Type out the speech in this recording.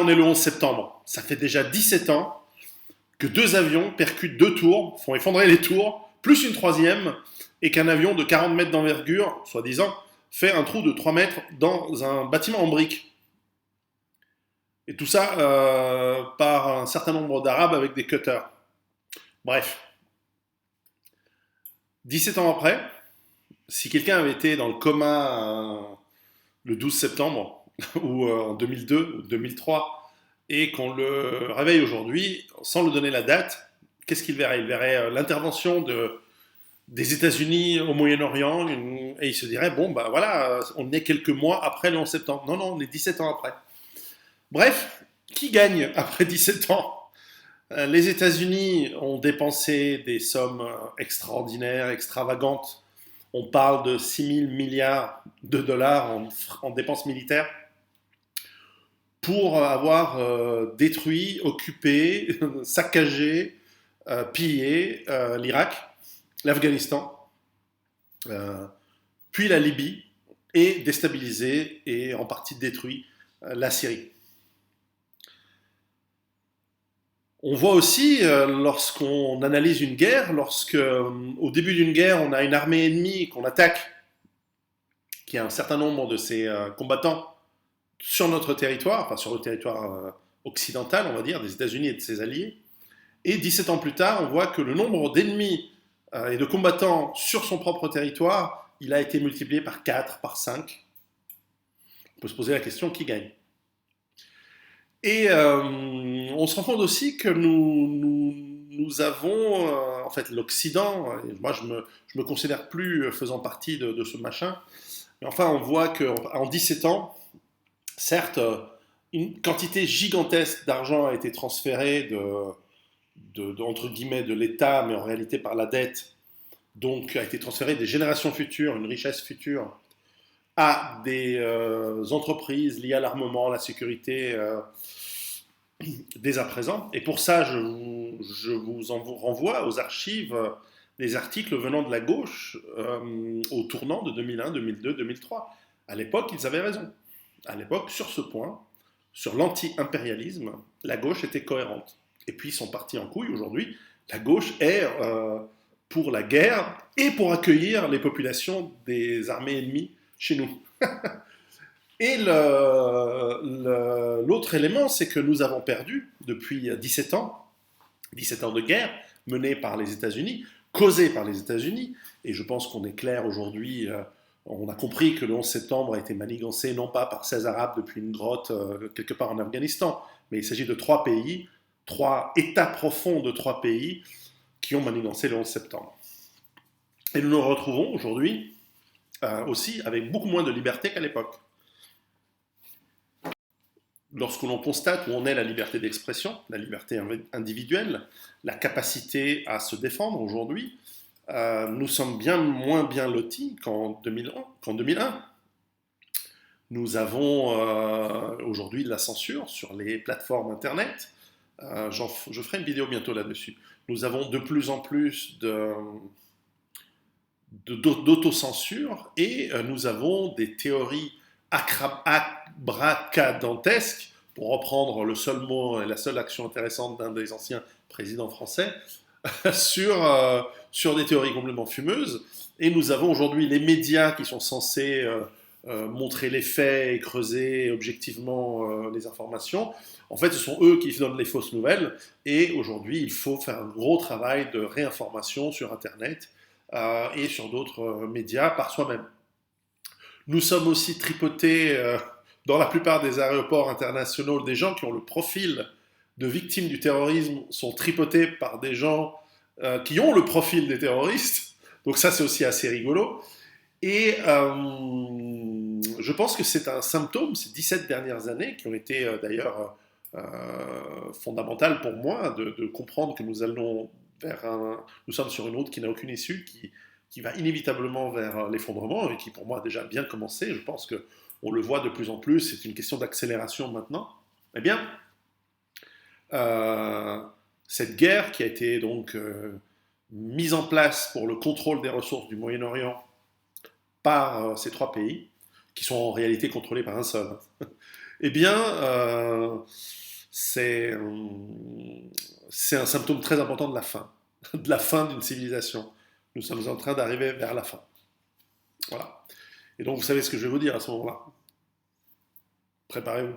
on est le 11 septembre. Ça fait déjà 17 ans que 2 avions percutent 2 tours, font effondrer les tours, plus une troisième, et qu'un avion de 40 mètres d'envergure, soi-disant, fait un trou de 3 mètres dans un bâtiment en briques. Et tout ça par un certain nombre d'Arabes avec des cutters. Bref, 17 ans après, si quelqu'un avait été dans le coma le 12 septembre, ou en 2002 ou 2003, et qu'on le réveille aujourd'hui, sans lui donner la date, qu'est-ce qu'il verrait? Il verrait l'intervention des États-Unis au Moyen-Orient, et il se dirait, bon, bah voilà, on est quelques mois après le 11 septembre. Non, non, on est 17 ans après. Bref, qui gagne après 17 ans? Les États-Unis ont dépensé des sommes extraordinaires, extravagantes. On parle de 6 000 milliards de dollars en dépenses militaires pour avoir détruit, occupé, saccagé, pillé l'Irak, l'Afghanistan, puis la Libye, et déstabilisé et en partie détruit la Syrie. On voit aussi, lorsqu'on analyse une guerre, au début d'une guerre, on a une armée ennemie qu'on attaque, qui a un certain nombre de ses combattants sur notre territoire, enfin sur le territoire occidental, on va dire, des États-Unis et de ses alliés. Et 17 ans plus tard, on voit que le nombre d'ennemis et de combattants sur son propre territoire, il a été multiplié par 4, par 5. On peut se poser la question, qui gagne? Et on se rend compte aussi que nous avons, en fait, l'Occident, moi je me considère plus faisant partie de ce machin, mais enfin on voit qu'en 17 ans, certes, une quantité gigantesque d'argent a été transférée entre guillemets de l'État, mais en réalité par la dette, donc a été transférée des générations futures, une richesse future, à des entreprises liées à l'armement, la sécurité, dès à présent. Et pour ça, je vous renvoie aux archives des articles venant de la gauche au tournant de 2001, 2002, 2003. À l'époque, ils avaient raison. À l'époque, sur ce point, sur l'anti-impérialisme, la gauche était cohérente. Et puis ils sont partis en couille aujourd'hui. La gauche est pour la guerre et pour accueillir les populations des armées ennemies chez nous. Et l'autre élément, c'est que nous avons perdu depuis 17 ans, 17 ans de guerre menée par les États-Unis, causée par les États-Unis, et je pense qu'on est clair aujourd'hui, on a compris que le 11 septembre a été manigancé non pas par 16 Arabes depuis une grotte quelque part en Afghanistan, mais il s'agit de 3 pays, 3 États profonds de 3 pays qui ont manigancé le 11 septembre. Et nous nous retrouvons aujourd'hui aussi avec beaucoup moins de liberté qu'à l'époque. Lorsque l'on constate où en est la liberté d'expression, la liberté individuelle, la capacité à se défendre aujourd'hui, nous sommes bien moins bien lotis qu'en 2001. Nous avons aujourd'hui de la censure sur les plateformes Internet. Je ferai une vidéo bientôt là-dessus. Nous avons de plus en plus d'autocensure et nous avons des théories abracadantesques, pour reprendre le seul mot et la seule action intéressante d'un des anciens présidents français, sur des théories complètement fumeuses. Et nous avons aujourd'hui les médias qui sont censés montrer les faits et creuser objectivement les informations. En fait, ce sont eux qui donnent les fausses nouvelles. Et aujourd'hui, il faut faire un gros travail de réinformation sur Internet et sur d'autres médias par soi-même. Nous sommes aussi tripotés dans la plupart des aéroports internationaux. Des gens qui ont le profil de victimes du terrorisme sont tripotés par des gens qui ont le profil des terroristes. Donc ça, c'est aussi assez rigolo. Et je pense que c'est un symptôme, ces 17 dernières années, qui ont été d'ailleurs fondamentales pour moi, de comprendre que nous sommes sur une route qui n'a aucune issue, qui va inévitablement vers l'effondrement, et qui pour moi a déjà bien commencé. Je pense qu'on le voit de plus en plus, c'est une question d'accélération maintenant. Eh bien, cette guerre qui a été donc mise en place pour le contrôle des ressources du Moyen-Orient par ces 3 pays, qui sont en réalité contrôlés par un seul, eh bien, c'est c'est un symptôme très important de la fin, de la fin d'une civilisation. Nous sommes en train d'arriver vers la fin. Voilà. Et donc, vous savez ce que je vais vous dire à ce moment-là. Préparez-vous.